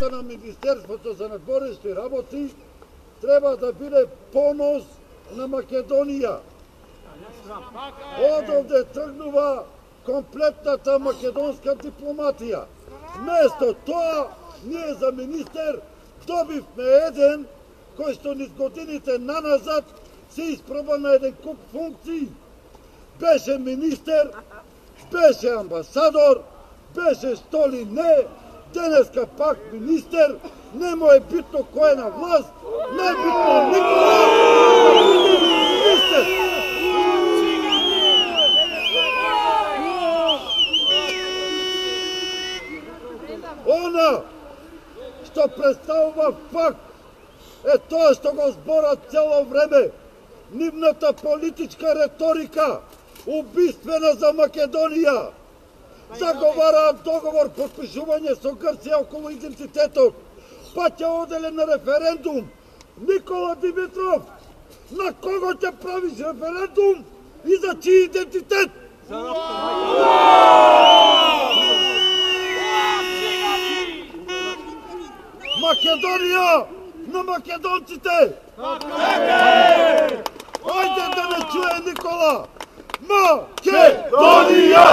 работата на Министерството за надворешни работи треба да биде понос на Македонија. Одовде тргнува комплетната македонска дипломатија. Место тоа, ние за министер добивме еден кој што низ годините наназад се испроба на еден куп функции. Беше министер, беше амбасадор, беше што ли не, денеска пак министер, не му е битно кој е на власт, не е битно никога да биде министер. Она што представува факт е тоа што го зборат цело време, нивната политичка реторика, убиствена за Македонија. Заговараат договор, подпишување со Грција околу идентитетот, па ќе оделе на референдум. Никола Димитров, на кого ќе правиш референдум и за чиј идентитет? Македонија на македонците! Ајде да не чуе Никола! Македонија!